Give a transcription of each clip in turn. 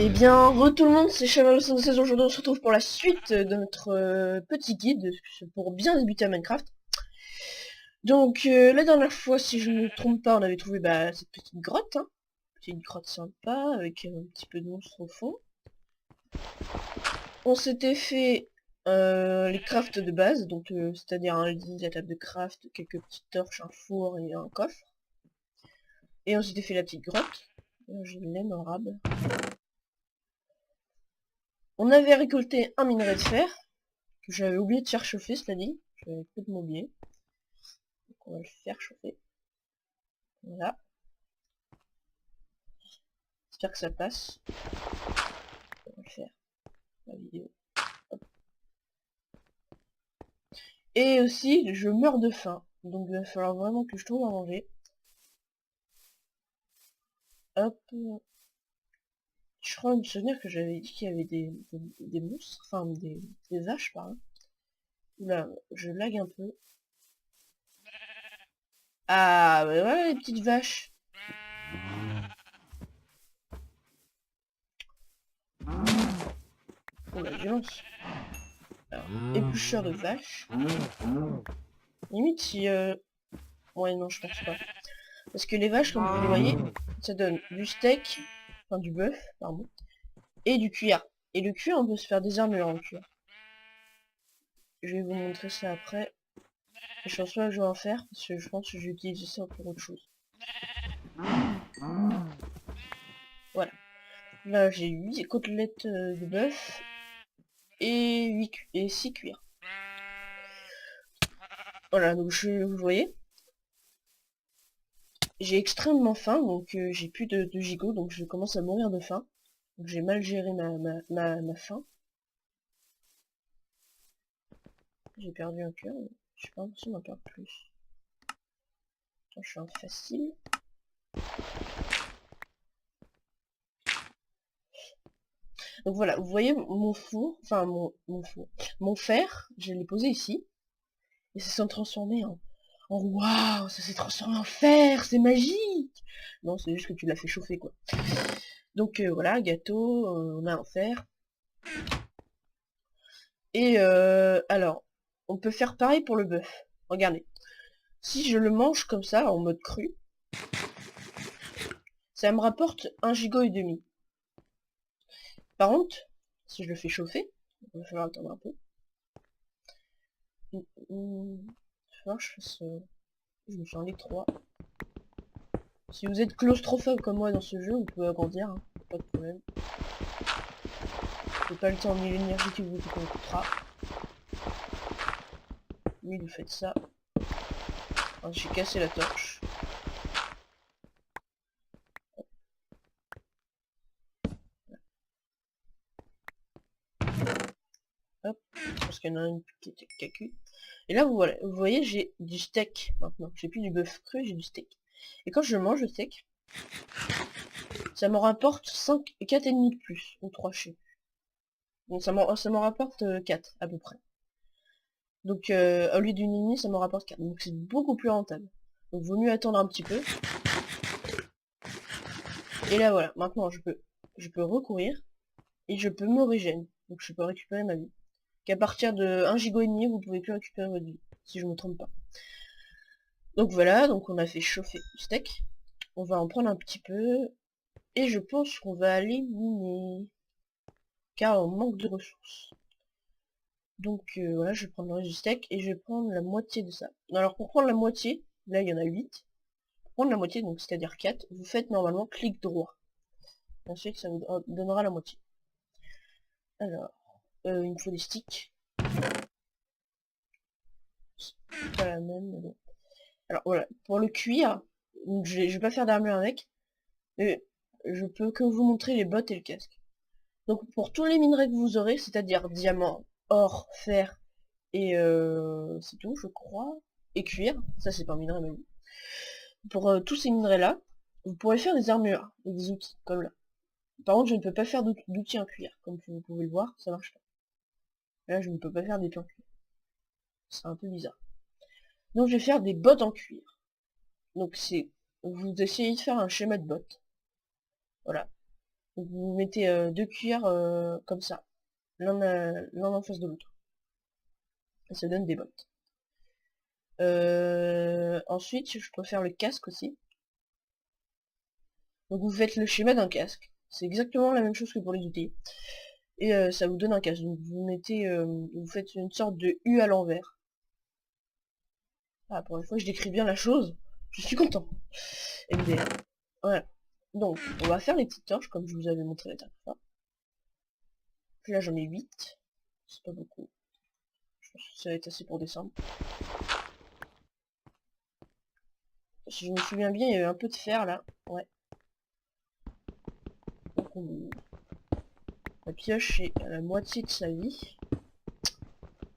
Eh bien, tout le monde, c'est Cheval76. Aujourd'hui, on se retrouve pour la suite de notre petit guide pour bien débuter à Minecraft. Donc, la dernière fois, si je ne me trompe pas, on avait trouvé cette petite grotte. Hein. Petite grotte sympa, avec un petit peu de monstre au fond. On s'était fait les crafts de base, donc c'est-à-dire un lit, la table de craft, quelques petites torches, un four et un coffre. Et on s'était fait la petite grotte. J'ai l'aime arabe. On avait récolté un minerai de fer, que j'avais oublié de faire chauffer, cela dit. J'avais complètement oublié. Donc on va le faire chauffer. Voilà. J'espère que ça passe. On va le faire. La vidéo. Hop. Et aussi, je meurs de faim. Donc il va falloir vraiment que je trouve à manger. Hop. Je crois me souvenir que j'avais dit qu'il y avait des monstres, enfin des vaches par là. Là, je lag un peu. Ah, bah voilà les petites vaches. Oh la violence. Alors, éplucheur de vaches. Limite si... Ouais non, je pense pas. Parce que les vaches, comme vous le voyez, ça donne du steak, enfin du bœuf, pardon, et du cuir. Et le cuir, on peut se faire des armures en cuir. Je vais vous montrer ça après. Je pense pas que je vais en faire, parce que je pense que je vais utiliser ça pour autre chose. Voilà. Là, j'ai 8 côtelettes de bœuf et 6 cuirs. Voilà, donc vous voyez, j'ai extrêmement faim, donc j'ai plus de gigot, donc je commence à mourir de faim. Donc j'ai mal géré ma faim. J'ai perdu un cœur, je sais pas si on en perd plus. Attends, je suis en facile. Donc voilà, vous voyez mon four, enfin mon fer, je l'ai posé ici, et ça s'est transformé en waouh, ça s'est transformé en fer, c'est magique. Non, c'est juste que tu l'as fait chauffer quoi. Donc voilà, gâteau, on a un fer. Et alors, on peut faire pareil pour le bœuf. Regardez, si je le mange comme ça, en mode cru, ça me rapporte 1,5 gigot. Par contre, si je le fais chauffer, il va falloir attendre un peu. Il va falloir que je fasse... je me suis enlevé 3. Si vous êtes claustrophobe comme moi dans ce jeu, vous pouvez agrandir, hein, pas de problème. C'est pas le temps ni l'énergie qui vous coûtera. Oui, vous faites ça. J'ai cassé la torche. Hop, parce qu'il y en a une qui était cacu. Et là, vous voyez, j'ai du steak maintenant. J'ai plus du bœuf cru, j'ai du steak. Et quand je mange le steak, ça me rapporte 4,5 de plus, ou 3 chez. Donc ça m'en rapporte 4 à peu près. Donc au lieu d'une et demie, ça me rapporte 4. Donc c'est beaucoup plus rentable. Donc vaut mieux attendre un petit peu. Et là voilà, maintenant je peux recourir et je peux me régénérer. Donc je peux récupérer ma vie. Qu'à partir de 1,5 gigot, vous pouvez plus récupérer votre vie, si je me trompe pas. Donc voilà, donc on a fait chauffer le steak. On va en prendre un petit peu. Et je pense qu'on va aller miner. Car on manque de ressources. Donc voilà, je vais prendre le reste du steak et je vais prendre la moitié de ça. Alors pour prendre la moitié, là il y en a 8. Pour prendre la moitié, donc c'est-à-dire 4, vous faites normalement clic droit. Ensuite ça vous donnera la moitié. Alors, il me faut des sticks. C'est pas la même, mais bon. Alors voilà, pour le cuir, je vais pas faire d'armure avec, mais je peux que vous montrer les bottes et le casque. Donc pour tous les minerais que vous aurez, c'est-à-dire diamant, or, fer, et c'est tout, je crois, et cuir, ça c'est pas un minerai mais oui. Pour tous ces minerais là, vous pourrez faire des armures et des outils, comme là. Par contre je ne peux pas faire d'outils en cuir, comme vous pouvez le voir, ça marche pas. Là je ne peux pas faire des pieds en cuir. C'est un peu bizarre. Donc je vais faire des bottes en cuir. Donc c'est, vous essayez de faire un schéma de bottes. Voilà. Donc vous mettez 2 cuillères comme ça, l'un en face de l'autre. Et ça donne des bottes. Ensuite, je peux faire le casque aussi. Donc vous faites le schéma d'un casque. C'est exactement la même chose que pour les outils. Et ça vous donne un casque. Donc vous mettez, vous faites une sorte de U à l'envers. Ah, pour une fois que je décris bien la chose, je suis content. MDR. Voilà. Donc, on va faire les petites torches comme je vous avais montré la dernière fois. Puis là j'en ai 8. C'est pas beaucoup. Je pense que ça va être assez pour descendre. Si je me souviens bien, il y avait un peu de fer là. Ouais. Donc la pioche est à la moitié de sa vie.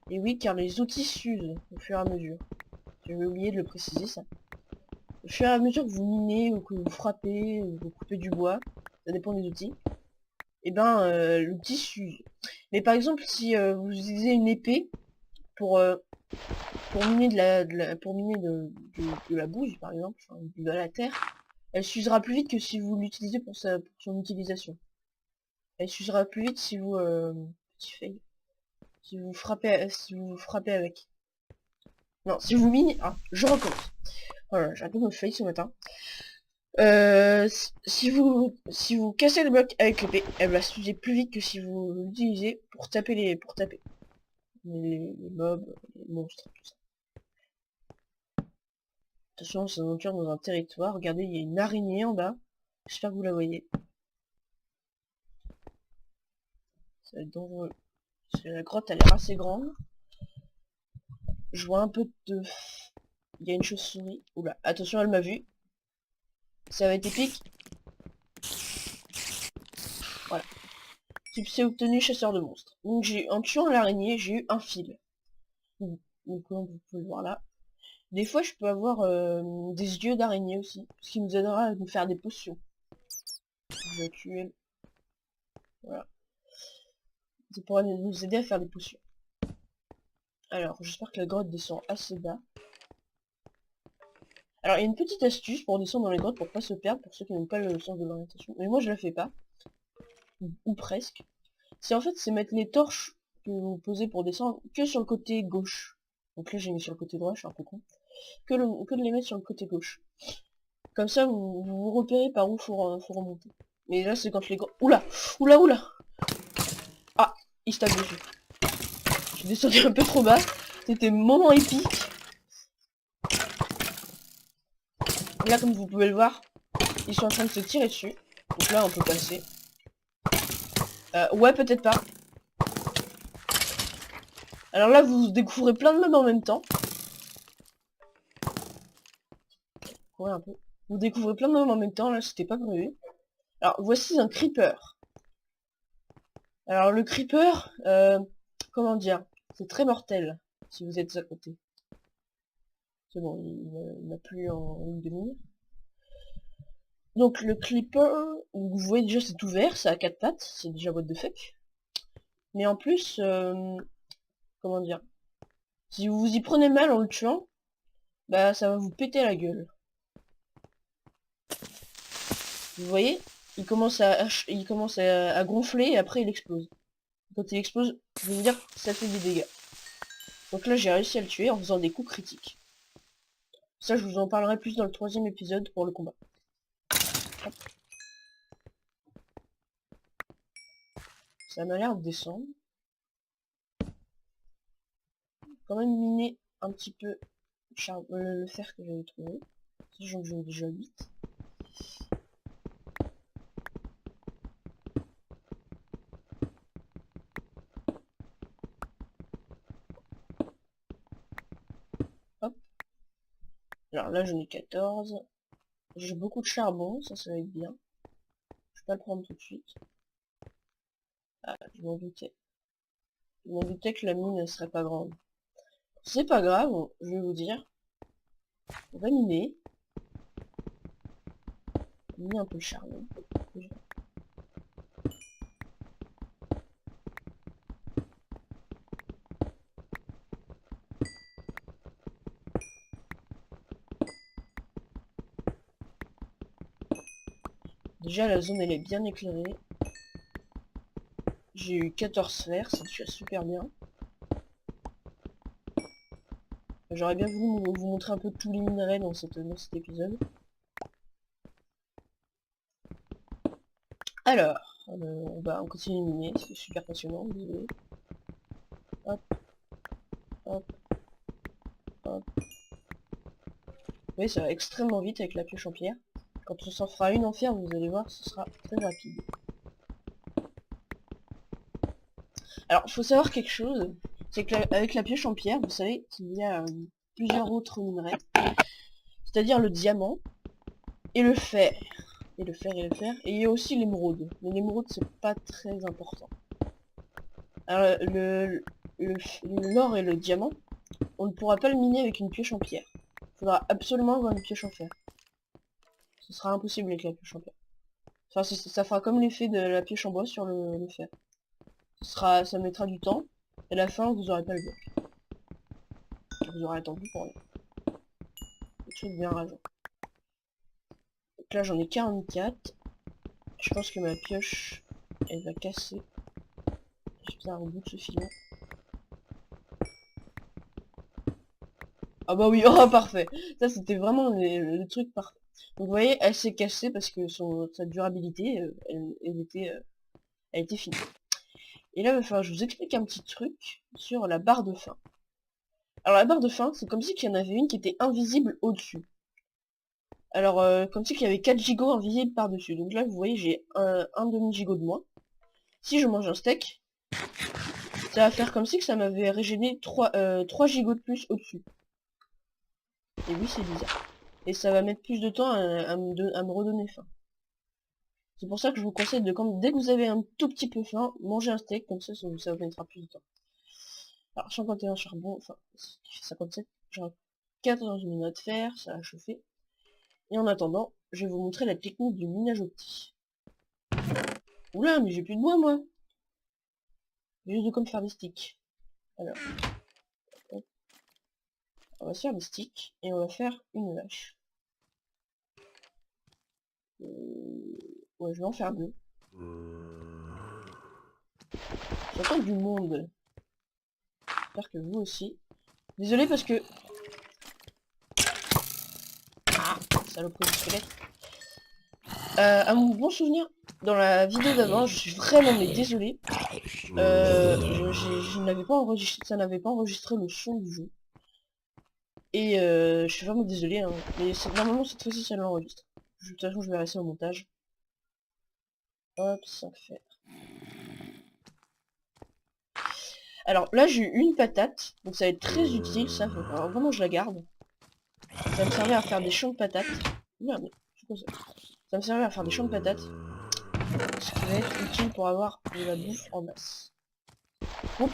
Et oui, car les outils s'usent au fur et à mesure. J'avais oublié de le préciser ça. Au fur et à mesure que vous minez, ou que vous frappez, ou que vous coupez du bois, ça dépend des outils, et ben l'outil s'use. Mais par exemple, si vous utilisez une épée pour miner de la bougie, par exemple, enfin, de la terre, elle s'usera plus vite que si vous l'utilisez pour son utilisation. Elle s'usera plus vite si vous petit fail. Si vous frappez avec. Non, si vous minez. Ah, je recommence. Voilà, j'ai un peu me fail ce matin. Si vous cassez le bloc avec l'épée, elle va s'user plus vite que si vous l'utilisez pour taper les mobs, les monstres, tout ça. Attention, on s'aventure dans un territoire. Regardez, il y a une araignée en bas. J'espère que vous la voyez. Ça va être dangereux. Parce que la grotte a l'air assez grande. Je vois un peu de... Il y a une chauve-souris. Oula, attention, elle m'a vu. Ça va être épique. Voilà. Succès obtenu, chasseur de monstres. Donc en tuant l'araignée, j'ai eu un fil. Donc comme vous pouvez le voir là. Des fois, je peux avoir des yeux d'araignée aussi. Ce qui nous aidera à nous faire des potions. Je vais tuer... Voilà. Ça pourra nous aider à faire des potions. Alors, j'espère que la grotte descend assez bas. Alors, il y a une petite astuce pour descendre dans les grottes pour pas se perdre, pour ceux qui n'ont pas le sens de l'orientation. Mais moi, je la fais pas. Ou presque. C'est mettre les torches que vous posez pour descendre que sur le côté gauche. Donc là, j'ai mis sur le côté droit, je suis un peu con. Que de les mettre sur le côté gauche. Comme ça, vous repérez par où faut remonter. Mais là, c'est quand les grottes... Oula! Oula, oula! Ah! Il se tape dessus. Je suis descendu un peu trop bas. C'était moment épique. Là, comme vous pouvez le voir, ils sont en train de se tirer dessus. Donc là, on peut passer. Ouais, peut-être pas. Alors là, vous découvrez plein de mobs en même temps. Ouais, un peu. Vous découvrez plein de mobs en même temps. Là, c'était pas prévu. Alors, voici un creeper. Alors, le creeper, comment dire, c'est très mortel, si vous êtes à côté. C'est bon, il n'a plus en ligne de mire. Donc, le creeper, vous voyez déjà, c'est ouvert, ça a 4 pattes, c'est déjà what the fuck. Mais en plus, comment dire, si vous y prenez mal en le tuant, bah ça va vous péter la gueule. Vous voyez, il commence à gonfler et après il explose. Quand il explose, je veux dire, ça fait des dégâts. Donc là, j'ai réussi à le tuer en faisant des coups critiques. Ça, je vous en parlerai plus dans le 3e épisode pour le combat. Hop. Ça m'a l'air de descendre. Quand même miner un petit peu le fer que j'avais trouvé. J'en ai déjà 8. Hop. Alors là, j'en ai 14. J'ai beaucoup de charbon, ça va être bien. Je vais pas le prendre tout de suite. Ah, je m'en doutais. Je m'en doutais que la mine ne serait pas grande. C'est pas grave, je vais vous dire. On va miner. Miner un peu le charbon. Déjà, la zone, elle est bien éclairée. J'ai eu 14 sphères, c'est déjà super bien. J'aurais bien voulu vous montrer un peu tous les minerais dans cet épisode. Alors, on continue de miner, c'est super passionnant, désolé. Hop, hop, hop. Vous voyez, ça va extrêmement vite avec la pioche en pierre. Quand on s'en fera une en fer, vous allez voir, ce sera très rapide. Alors, il faut savoir quelque chose, c'est qu'avec la pioche en pierre, vous savez qu'il y a plusieurs autres minerais, c'est-à-dire le diamant et le fer. Et le fer et le fer. Et il y a aussi l'émeraude. Mais l'émeraude, c'est pas très important. Alors, l'or et le diamant, on ne pourra pas le miner avec une pioche en pierre. Il faudra absolument avoir une pioche en fer. Ce sera impossible avec la pioche en pierre. Enfin, ça fera comme l'effet de la pioche en bois sur le fer. Ça mettra du temps, et à la fin, vous aurez pas le bloc. Vous aurez attendu pour rien. Quelque chose de bien rageant. Donc là, j'en ai 44. Je pense que ma pioche, elle va casser. Je vais faire un bout de ce filament. Ah bah oui, oh parfait. Ça c'était vraiment le truc parfait. Donc vous voyez, elle s'est cassée parce que sa durabilité, elle était finie. Et là, il va falloir que je vous explique un petit truc sur la barre de fin. Alors la barre de fin, c'est comme si qu'il y en avait une qui était invisible au-dessus. Alors, comme si qu'il y avait 4 gigots invisibles par-dessus. Donc là, vous voyez, j'ai un demi-gigot de moins. Si je mange un steak, ça va faire comme si que ça m'avait régénéré 3 gigots de plus au-dessus. Et oui, c'est bizarre. Et ça va mettre plus de temps à me redonner faim. C'est pour ça que je vous conseille de, dès que vous avez un tout petit peu faim, manger un steak, comme ça vous mettra plus de temps. Alors 51 charbon, enfin, ce qui fait 57, j'aurai 14 minutes de fer, ça va chauffer. Et en attendant, je vais vous montrer la technique du minage au petit. Oula, mais j'ai plus de bois moi. J'ai juste de quoi me faire des sticks. Alors, hop, on va se faire des sticks, et on va faire une vache. Ouais, je vais en faire deux. J'entends du monde. J'espère que vous aussi. Désolé parce que... Ah, saloperie de squelette. À mon bon souvenir, dans la vidéo d'avant, je suis vraiment mais désolé. Je n'avais pas enregistré, ça n'avait pas enregistré le son du jeu. Et je suis vraiment désolé, hein, mais normalement cette fois-ci ça l'enregistre. De toute façon, je vais rester au montage. Hop, 5 fer. Alors là, j'ai eu une patate, donc ça va être très utile, ça. Alors, vraiment, je la garde. Ça va me servir à faire des champs de patates. Merde, c'est quoi ça? Ça va me servir à faire des champs de patates. Ce qui va être utile pour avoir de la bouffe en masse. Oups.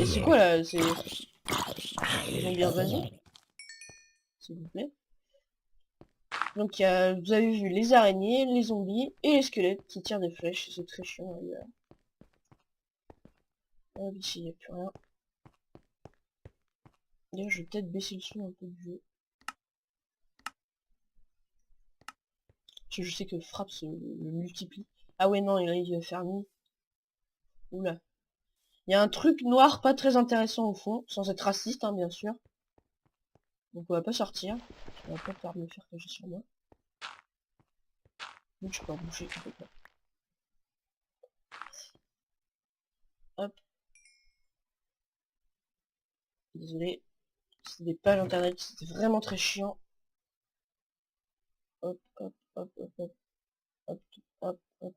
C'est quoi là? C'est... Zombie invasion? S'il vous plaît. Donc vous avez vu les araignées, les zombies et les squelettes qui tirent des flèches. C'est très chiant d'ailleurs. Ici il n'y a plus rien. D'ailleurs je vais peut-être baisser le son un peu du jeu. Parce que je sais que frappe le multiplie. Ah ouais non, il va faire nuit. Oula. Il y a un truc noir pas très intéressant au fond, sans être raciste hein, bien sûr. Donc on va pas sortir. On va pas pouvoir me faire cacher sur moi. Donc je peux en bouger complètement. Hop. Désolé. C'est des pages internet, c'était vraiment très chiant. Hop, hop, hop, hop, hop, hop, hop, hop.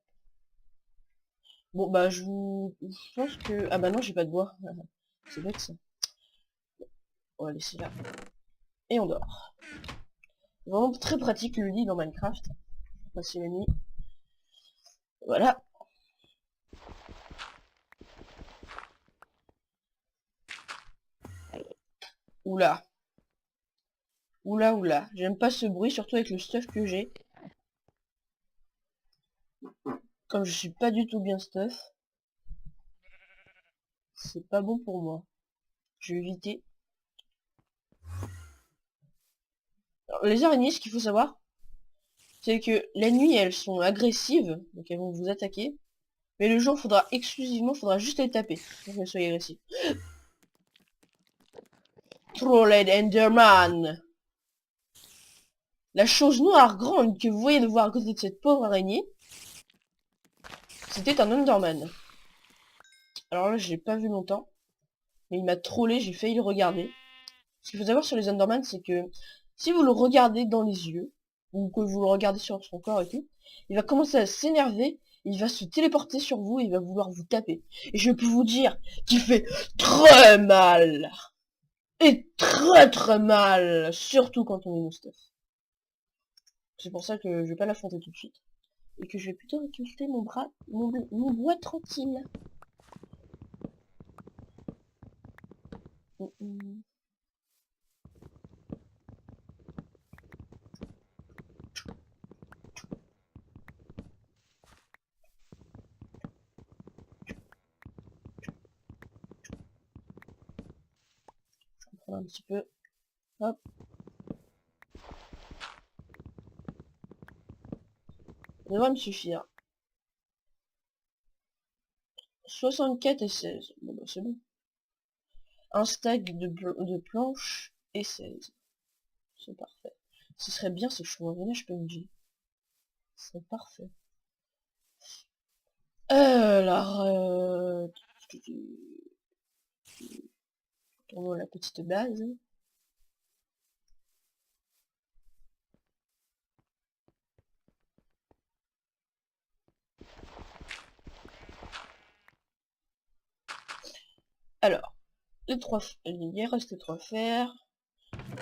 Bon bah je pense que... Ah bah non j'ai pas de bois. C'est bête ça. On va laisser là. Et on dort. Vraiment très pratique le lit dans Minecraft. Passer la nuit. Voilà. Oula. Oula oula. J'aime pas ce bruit, surtout avec le stuff que j'ai. Comme je suis pas du tout bien stuff. C'est pas bon pour moi. Je vais éviter. Alors, les araignées, ce qu'il faut savoir, c'est que la nuit, elles sont agressives, donc elles vont vous attaquer. Mais le jour, faudra juste les taper pour qu'elles soient agressives. Trolled Enderman. La chose noire grande que vous voyez de voir à côté de cette pauvre araignée, c'était un Enderman. Alors là, je l'ai pas vu longtemps, mais il m'a trollé, j'ai failli le regarder. Ce qu'il faut savoir sur les Enderman, c'est que si vous le regardez dans les yeux, ou que vous le regardez sur son corps et tout, il va commencer à s'énerver, il va se téléporter sur vous et il va vouloir vous taper. Et je peux vous dire qu'il fait très mal. Et très très mal, surtout quand on est Moustache. C'est pour ça que je vais pas l'affronter tout de suite. Et que je vais plutôt récolter mon bois tranquille. Mm, mm. Je vais prendre un petit peu. Hop. Ça devrait me suffire. 64 et 16. Bon bah c'est bon. Un stack de planches et 16. C'est parfait. Ce serait bien ce chou-en-venage PNJ. Ce serait parfait. Alors, tournons la petite base. Alors, il reste 3 fers.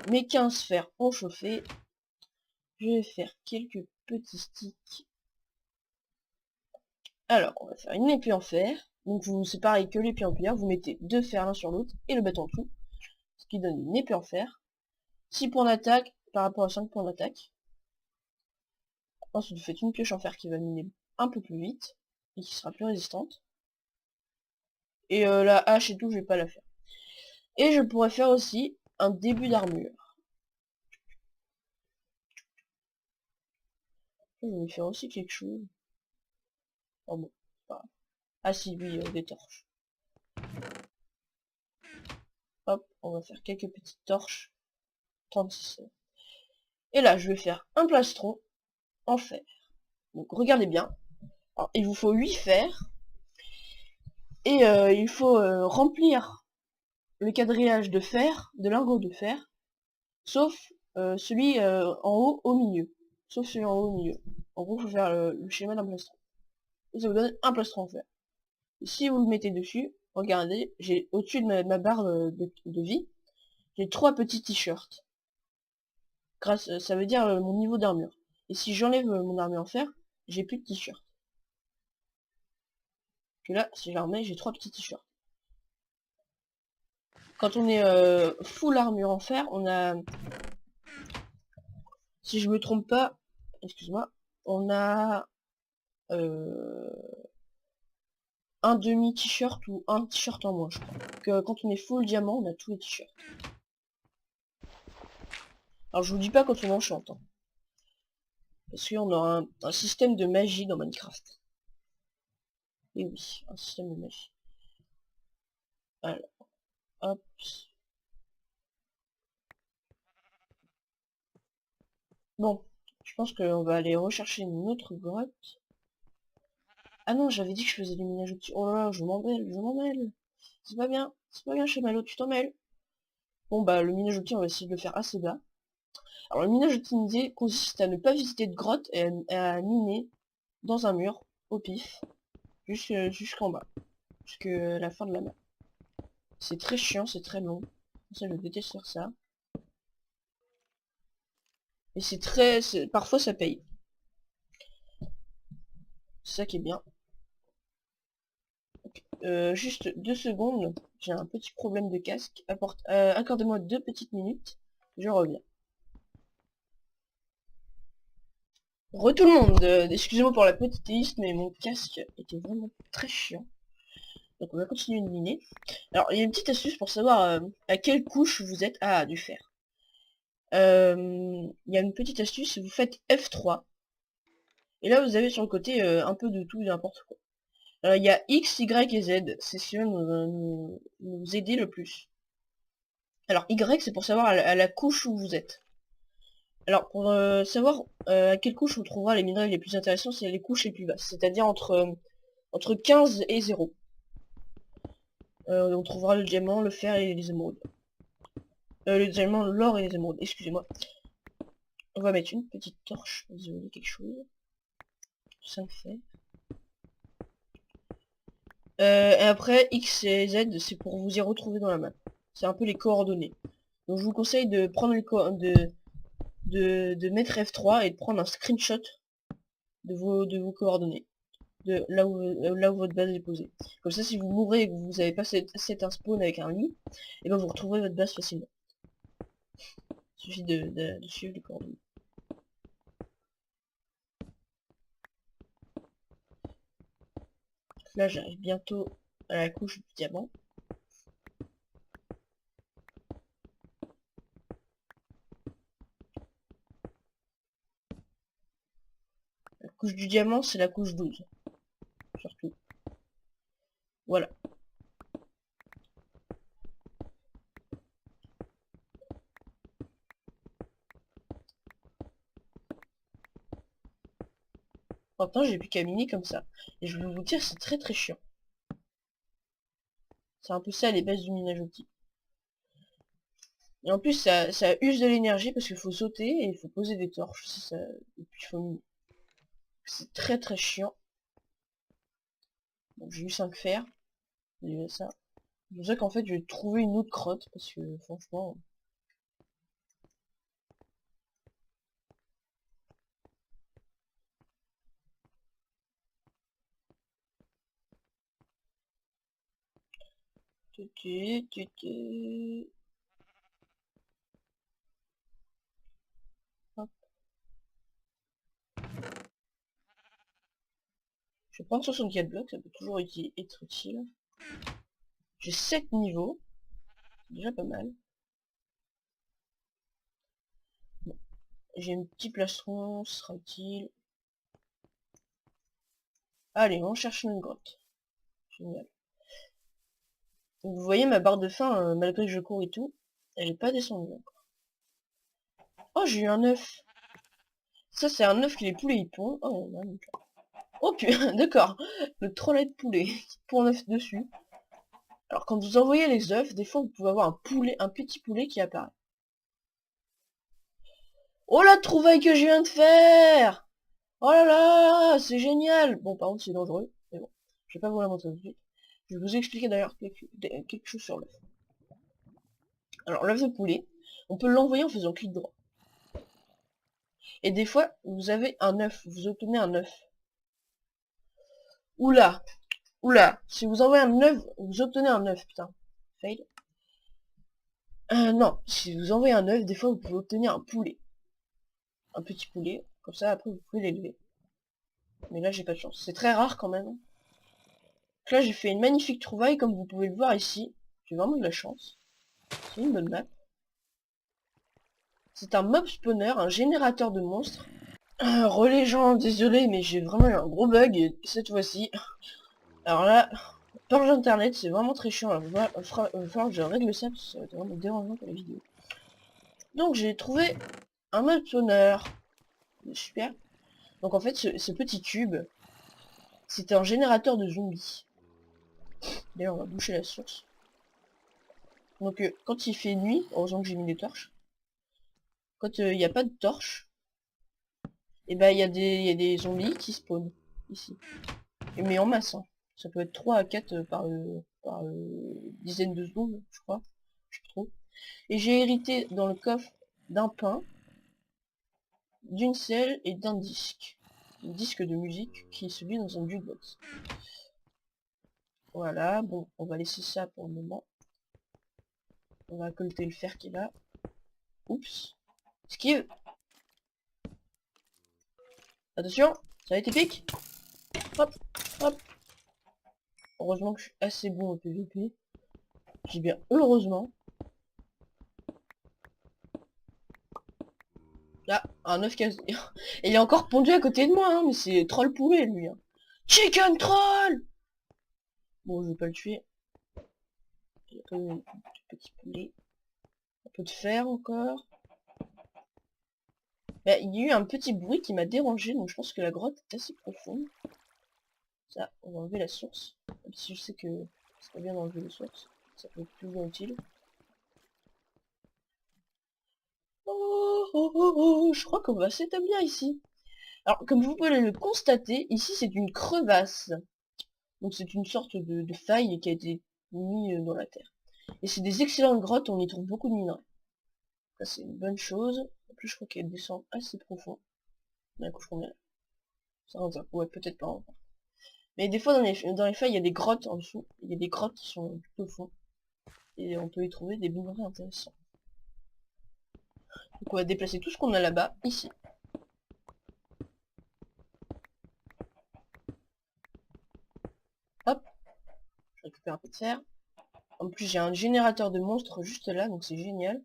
Mes 15 fers ont chauffé. Je vais faire quelques petits sticks. Alors, on va faire une épée en fer. Donc c'est pareil que l'épée en pierre, vous mettez 2 fers l'un sur l'autre et le bâton en dessous. Ce qui donne une épée en fer. 6 points d'attaque par rapport à 5 points d'attaque. Ensuite, vous faites une pioche en fer qui va miner un peu plus vite et qui sera plus résistante. Et la hache et tout, je vais pas la faire. Et je pourrais faire aussi un début d'armure. Je vais faire aussi quelque chose. Oh bon, pas grave. Ah si, oui, des torches. Hop, on va faire quelques petites torches. 36. Et là, je vais faire un plastron en fer. Donc regardez bien. Alors, il vous faut 8 fers. Et il faut remplir le quadrillage de fer, de lingots de fer, sauf celui en haut au milieu. Sauf celui en haut au milieu. En gros, il faut faire le schéma d'un plastron. Et ça vous donne un plastron en fer. Et si vous le mettez dessus, regardez, j'ai au-dessus de ma barre de vie, j'ai 3 petits t-shirts. Ça veut dire mon niveau d'armure. Et si j'enlève mon armure en fer, j'ai plus de t-shirts. Que là, si je la remets, j'ai 3 petits t-shirts. Quand on est full armure en fer, on a, si je me trompe pas, excuse-moi, on a un demi t-shirt ou un t-shirt en moins, je crois. Que quand on est full diamant, on a tous les t-shirts. Alors je vous dis pas quand on enchante, hein, parce qu'on a un système de magie dans Minecraft. Et oui, un système de magie. Alors, hop. Bon, je pense qu'on va aller rechercher une autre grotte. Ah non, j'avais dit que je faisais du minage outil. Oh là là, je m'en mêle. C'est pas bien chez Malo, tu t'en mêles. Bon bah le minage outil, on va essayer de le faire assez bas. Alors le minage optimisé consiste à ne pas visiter de grotte et à miner dans un mur, au pif, jusqu'en bas, jusqu'à la fin de la map. C'est très chiant, c'est très long. Ça, je déteste faire ça. Et parfois ça paye. C'est ça qui est bien. Juste 2 secondes, j'ai un petit problème de casque. Accordez-moi 2 petites minutes, je reviens. Tout le monde, excusez-moi pour la petite liste, mais mon casque était vraiment très chiant. Donc on va continuer de miner. Alors il y a une petite astuce pour savoir à quelle couche vous êtes. Ah, du fer. Il y a une petite astuce, vous faites F3. Et là, vous avez sur le côté un peu de tout et n'importe quoi. Alors, il y a X, Y et Z. C'est ce qui va nous aider le plus. Alors, Y, c'est pour savoir à la couche où vous êtes. Alors, pour savoir à quelle couche on trouvera les minerais les plus intéressants, c'est les couches les plus basses. C'est-à-dire entre 15 et 0. On trouvera le diamant, le fer et les émeraudes. Le diamant, l'or et les émeraudes, excusez-moi. On va mettre une petite torche, désolé, quelque chose. 5 fer. Et après, X et Z, c'est pour vous y retrouver dans la map. C'est un peu les coordonnées. Donc je vous conseille de prendre de mettre F3 et de prendre un screenshot de vos coordonnées. De là où votre base est posée. Comme ça, si vous mourrez et que vous avez pas un spawn avec un lit, et ben vous retrouverez votre base facilement. Il suffit de suivre les coordonnées. Là, j'arrive bientôt à la couche du diamant. La couche du diamant, c'est la couche 12. Surtout. Voilà. Maintenant, j'ai plus qu'à miner comme ça. Et je vais vous dire, c'est très chiant. C'est un peu ça les bases du minage optique. Et en plus, ça use de l'énergie parce qu'il faut sauter et il faut poser des torches. Et puis il faut miner. C'est très chiant. Bon, j'ai eu 5 fer. J'ai ça. C'est pour ça qu'en fait, je vais trouver une autre crotte parce que franchement... Hop. Je vais prendre 64 blocs, ça peut toujours être utile. J'ai 7 niveaux. C'est déjà pas mal. Bon. J'ai un petit plastron, ce sera utile. Allez, on cherche une grotte. Génial. Donc, vous voyez ma barre de faim, malgré que je cours et tout, elle est pas descendue encore. Oh, j'ai eu un œuf. Ça, c'est un œuf que les poulets y pondent. Oh, non, oh putain, d'accord. Le trollet de poulet qui pond un œuf dessus. Alors, quand vous envoyez les œufs, des fois, vous pouvez avoir un petit poulet qui apparaît. Oh la trouvaille que je viens de faire! Oh là là, c'est génial! Bon, par contre, c'est dangereux, mais bon, je vais pas vous la montrer tout de suite. Je vais vous expliquer d'ailleurs quelque chose sur l'œuf. Alors, l'œuf de poulet, on peut l'envoyer en faisant clic droit. Et des fois, vous avez un œuf, vous obtenez un œuf. Oula, oula, si vous envoyez un œuf, vous obtenez un œuf, putain. Fail. Non, si vous envoyez un œuf, des fois vous pouvez obtenir un poulet. Un petit poulet, comme ça après vous pouvez l'élever. Mais là j'ai pas de chance. C'est très rare quand même. Donc là j'ai fait une magnifique trouvaille comme vous pouvez le voir ici. J'ai vraiment de la chance. C'est une bonne map. C'est un mob spawner, un générateur de monstres. Relais gens, désolé mais j'ai vraiment eu un gros bug cette fois-ci. Alors là, purge internet, c'est vraiment très chiant. Alors, il va falloir que je règle ça parce que ça va être vraiment dérangeant pour la vidéo. Donc j'ai trouvé un mob spawner. Super. Donc en fait ce petit cube, c'était un générateur de zombies. D'ailleurs on va boucher la source. Donc quand il fait nuit, heureusement que j'ai mis des torches. Quand il n'y a pas de torches, et ben il y a des zombies qui spawnent ici. Mais en masse, hein. Ça peut être 3 à 4 par dizaine de secondes, je crois. Je sais plus trop. Et j'ai hérité dans le coffre d'un pain, d'une selle et d'un disque. Un disque de musique qui est celui dans un jukebox. Voilà, bon, on va laisser ça pour le moment. On va collecter le fer qui est là. Oups. Esquive. Attention, ça va être épique. Hop, hop. Heureusement que je suis assez bon au PVP. J'ai bien heureusement. Là, Un œuf cassé. Et il est encore pondu à côté de moi, hein, mais c'est troll poulet, lui. Hein. Chicken troll. Bon, je vais pas le tuer. Il y a quand même un petit poulet. Un peu de fer encore. Bah, il y a eu un petit bruit qui m'a dérangé, donc je pense que la grotte est assez profonde. Ça, on va enlever la source. Même si je sais que c'est pas bien d'enlever les sources. Ça peut être plus utile. Oh, je crois qu'on va s'établir ici. Alors, comme vous pouvez le constater, ici c'est une crevasse. Donc c'est une sorte de faille qui a été mise dans la terre. Et c'est des excellentes grottes, on y trouve beaucoup de minerais. Ça c'est une bonne chose. En plus je crois qu'elle descend assez profond. D'un coup je crois bien. Ça, ouais, peut-être pas. Enfin. Mais des fois dans les failles il y a des grottes en dessous. Il y a des grottes qui sont tout au fond. Et on peut y trouver des minerais intéressants. Donc on va déplacer tout ce qu'on a là-bas, ici. Hop, je récupère un peu de fer. En plus j'ai un générateur de monstres juste là, donc c'est génial.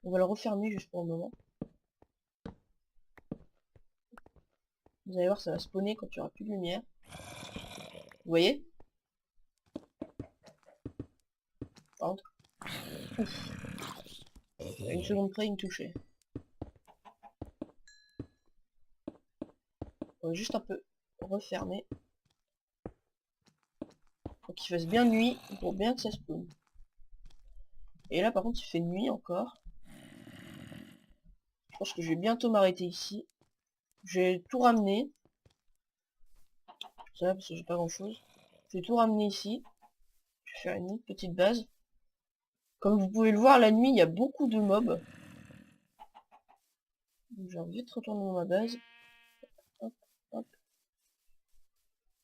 On va le refermer juste pour le moment. Vous allez voir, ça va spawner quand il n'y aura plus de lumière. Vous voyez? Par contre, ouf, à une seconde près, il me touchait. On va juste un peu refermer. Pour qu'il fasse bien nuit, pour bien que ça spawn. Et là par contre il fait nuit encore. Je pense que je vais bientôt m'arrêter ici. Je vais tout ramener. Ça parce que j'ai pas grand chose. Je vais tout ramener ici. Je vais faire une autre petite base. Comme vous pouvez le voir, la nuit il y a beaucoup de mobs. Donc je vais vite retourner dans ma base. Hop, hop.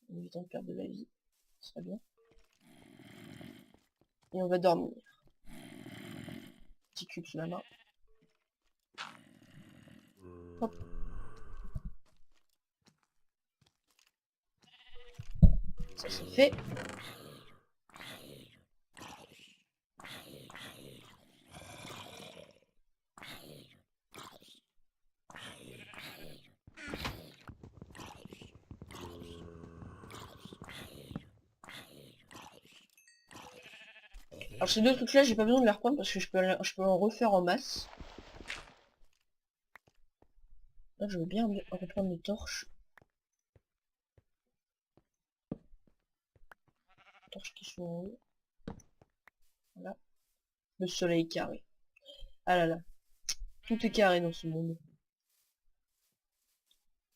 Évitant de perdre de la vie. Ce serait bien. Et on va dormir. Petit cube sous la main. Hop. Ça c'est fait. Alors ces deux trucs là j'ai pas besoin de les reprendre parce que je peux en refaire en masse. Là je veux bien reprendre les torches. Torches qui sont en haut. Voilà. Le soleil carré. Ah là là. Tout est carré dans ce monde.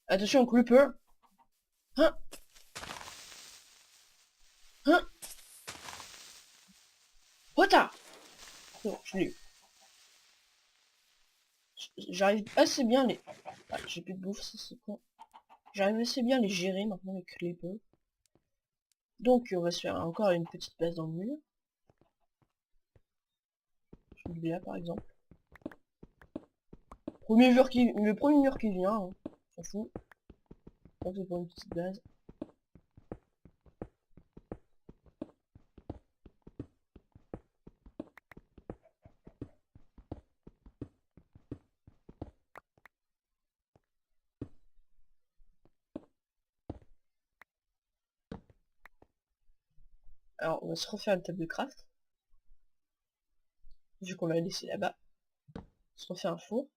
Attention creeper. Hein. Hein. What? C'est bon, je l'ai eu. J'arrive assez bien les... Ah, j'ai plus de bouffe, ça c'est con. J'arrive assez bien à les gérer maintenant les creepers. Donc on va se faire encore une petite base dans le mur. Celui-là par exemple. Le premier mur qui vient, hein. On s'en fout. Donc c'est pour une petite base. Alors on va se refaire une table de craft. Vu qu'on l'a laissé là-bas. On se refait un four.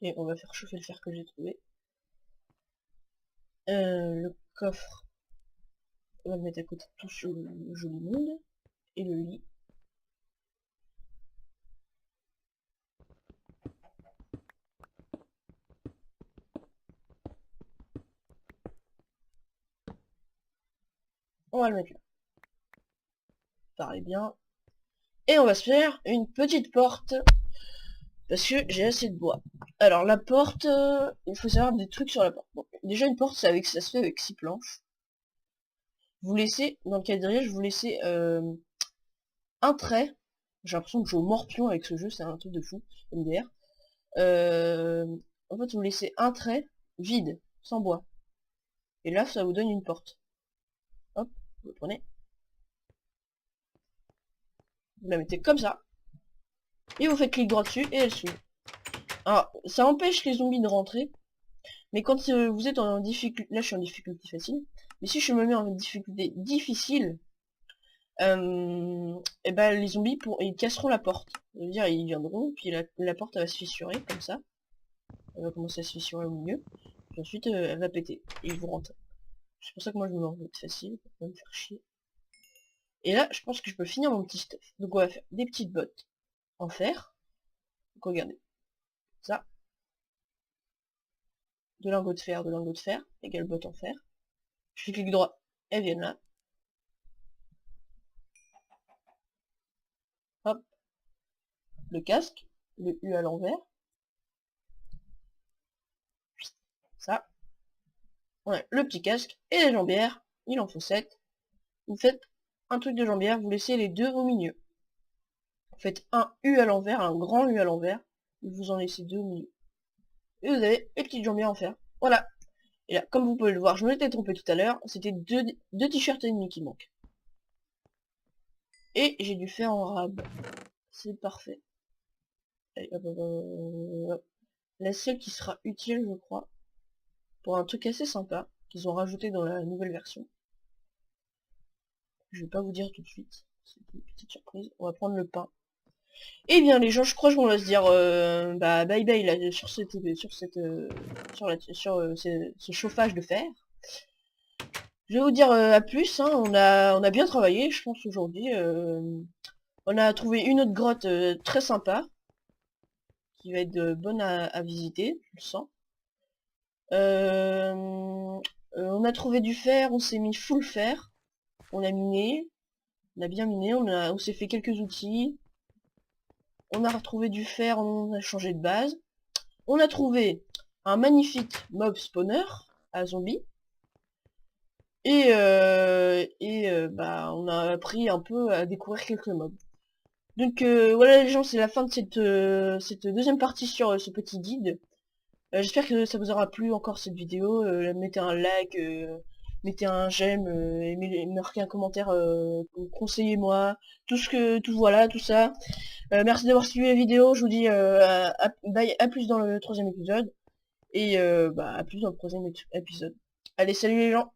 Et on va faire chauffer le fer que j'ai trouvé. Le coffre, on va le mettre à côté de tout ce joli monde. Et le lit. On va le mettre là. Pareil bien. Et on va se faire une petite porte. Parce que j'ai assez de bois. Alors la porte, il faut savoir des trucs sur la porte. Bon, déjà une porte, ça se fait avec 6 planches. Vous laissez, dans le quadrillage, vous laissez un trait. J'ai l'impression que je joue au morpion avec ce jeu, c'est un truc de fou, MDR. En fait, vous laissez un trait vide, sans bois. Et là, ça vous donne une porte. Hop, vous le prenez. vous la mettez comme ça, et vous faites clic droit dessus, et elle s'ouvre. Alors, ça empêche les zombies de rentrer, mais quand vous êtes en difficulté, là je suis en difficulté facile, mais si je me mets en difficulté difficile, et ben les zombies ils casseront la porte. Ça veut dire ils viendront, puis la porte elle va se fissurer comme ça. Elle va commencer à se fissurer au milieu. Puis ensuite elle va péter. Et ils vont rentrer. C'est pour ça que moi je me mets en mode facile, pour pas me faire chier. Et là, je pense que je peux finir mon petit stuff. Donc on va faire des petites bottes en fer. Donc regardez. Ça. De lingots de fer, égale bottes en fer. Je fais clic droit, elles viennent là. Hop. Le casque, le U à l'envers. Ça. Ouais, le petit casque et les jambières. Il en faut 7. Vous faites un truc de jambière, vous laissez les deux au milieu. Vous faites un U à l'envers, un grand U à l'envers, et vous en laissez deux au milieu. Et vous avez les petites jambières en fer. Voilà. Et là, comme vous pouvez le voir, je m'étais trompé tout à l'heure, c'était deux t-shirts ennemis qui manquent. Et j'ai dû faire en rab. C'est parfait. Allez, hop, hop, hop. La seule qui sera utile, je crois, pour un truc assez sympa, qu'ils ont rajouté dans la nouvelle version. Je vais pas vous dire tout de suite, c'est une petite surprise. On va prendre le pain. Eh bien les gens, je crois qu'on va se dire bah bye bye là, sur ce chauffage de fer. Je vais vous dire à plus, hein. On a bien travaillé, je pense aujourd'hui. On a trouvé une autre grotte très sympa, qui va être bonne à visiter, je le sens. On a trouvé du fer, on s'est mis full fer, on a miné, on a bien miné, on s'est fait quelques outils. On a retrouvé du fer, on a changé de base. On a trouvé un magnifique mob spawner à zombies. Et bah, on a appris un peu à découvrir quelques mobs. Donc voilà les gens, c'est la fin de cette deuxième partie sur ce petit guide. J'espère que ça vous aura plu encore cette vidéo. Mettez un like, mettez un j'aime, et marquez un commentaire, conseillez-moi, voilà, tout ça. Merci d'avoir suivi la vidéo, je vous dis à plus dans le troisième épisode, et bah, à plus dans le troisième épisode. Allez, salut les gens!